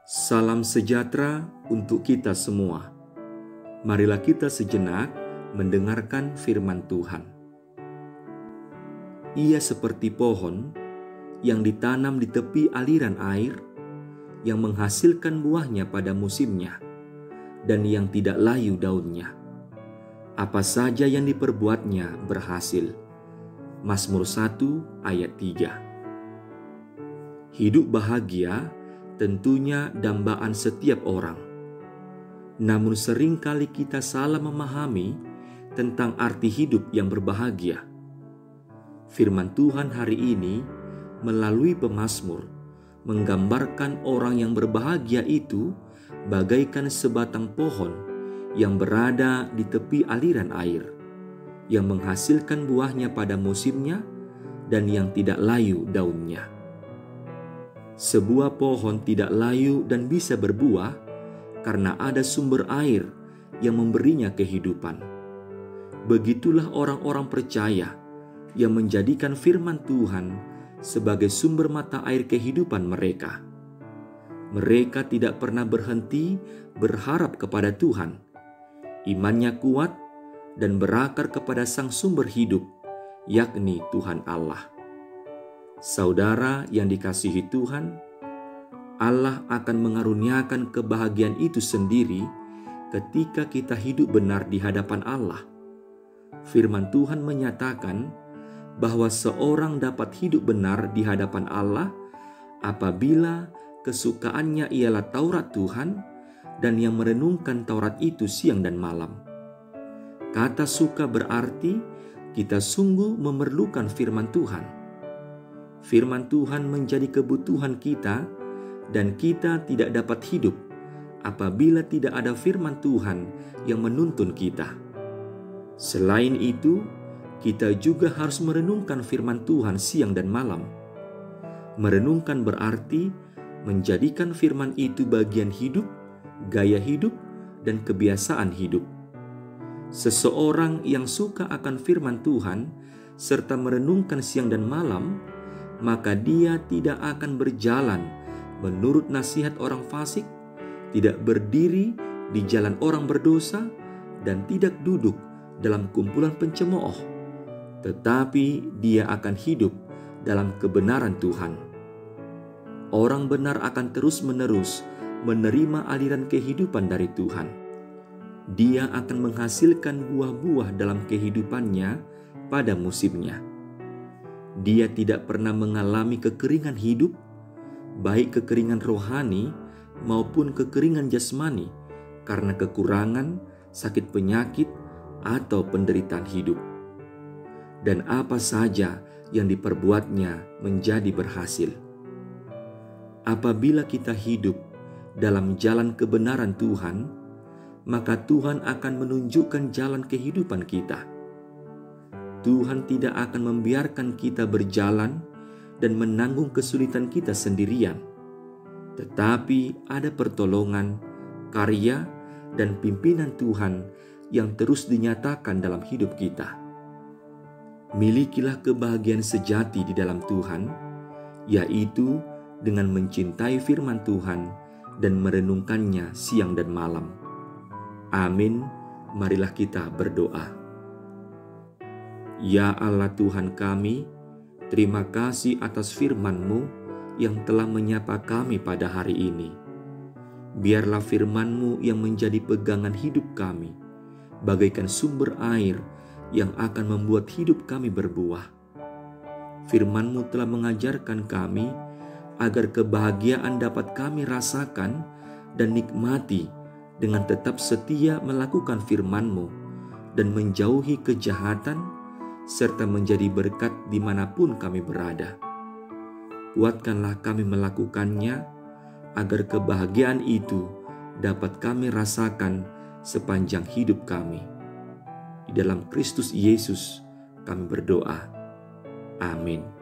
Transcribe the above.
Salam sejahtera untuk kita semua. Marilah kita sejenak mendengarkan firman Tuhan. Ia seperti pohon yang ditanam di tepi aliran air, yang menghasilkan buahnya pada musimnya, dan yang tidak layu daunnya. Apa saja yang diperbuatnya berhasil. Mazmur 1 ayat 3. Hidup bahagia tentunya dambaan setiap orang. Namun seringkali kita salah memahami tentang arti hidup yang berbahagia. Firman Tuhan hari ini melalui pemazmur menggambarkan orang yang berbahagia itu bagaikan sebatang pohon yang berada di tepi aliran air, yang menghasilkan buahnya pada musimnya dan yang tidak layu daunnya. Sebuah pohon tidak layu dan bisa berbuah karena ada sumber air yang memberinya kehidupan. Begitulah orang-orang percaya yang menjadikan firman Tuhan sebagai sumber mata air kehidupan mereka. Mereka tidak pernah berhenti berharap kepada Tuhan. Imannya kuat dan berakar kepada Sang Sumber hidup, yakni Tuhan Allah. Saudara yang dikasihi Tuhan, Allah akan mengaruniakan kebahagiaan itu sendiri ketika kita hidup benar di hadapan Allah. Firman Tuhan menyatakan bahwa seorang dapat hidup benar di hadapan Allah apabila kesukaannya ialah Taurat Tuhan dan yang merenungkan Taurat itu siang dan malam. Kata suka berarti kita sungguh memerlukan firman Tuhan. Firman Tuhan menjadi kebutuhan kita dan kita tidak dapat hidup apabila tidak ada firman Tuhan yang menuntun kita. Selain itu, kita juga harus merenungkan firman Tuhan siang dan malam. Merenungkan berarti menjadikan firman itu bagian hidup, gaya hidup, dan kebiasaan hidup. Seseorang yang suka akan firman Tuhan serta merenungkan siang dan malam, maka dia tidak akan berjalan menurut nasihat orang fasik, tidak berdiri di jalan orang berdosa, dan tidak duduk dalam kumpulan pencemooh, tetapi dia akan hidup dalam kebenaran Tuhan. Orang benar akan terus-menerus menerima aliran kehidupan dari Tuhan. Dia akan menghasilkan buah-buah dalam kehidupannya pada musimnya. Dia tidak pernah mengalami kekeringan hidup, baik kekeringan rohani maupun kekeringan jasmani karena kekurangan, sakit penyakit, atau penderitaan hidup. Dan apa saja yang diperbuatnya menjadi berhasil. Apabila kita hidup dalam jalan kebenaran Tuhan, maka Tuhan akan menunjukkan jalan kehidupan kita. Tuhan tidak akan membiarkan kita berjalan dan menanggung kesulitan kita sendirian. Tetapi ada pertolongan, karya, dan pimpinan Tuhan yang terus dinyatakan dalam hidup kita. Milikilah kebahagiaan sejati di dalam Tuhan, yaitu dengan mencintai firman Tuhan dan merenungkannya siang dan malam. Amin. Marilah kita berdoa. Ya Allah Tuhan kami, terima kasih atas firman-Mu yang telah menyapa kami pada hari ini. Biarlah firman-Mu yang menjadi pegangan hidup kami, bagaikan sumber air yang akan membuat hidup kami berbuah. Firman-Mu telah mengajarkan kami agar kebahagiaan dapat kami rasakan dan nikmati dengan tetap setia melakukan firman-Mu dan menjauhi kejahatan, serta menjadi berkat dimanapun kami berada. Kuatkanlah kami melakukannya, agar kebahagiaan itu dapat kami rasakan sepanjang hidup kami. Di dalam Kristus Yesus kami berdoa. Amin.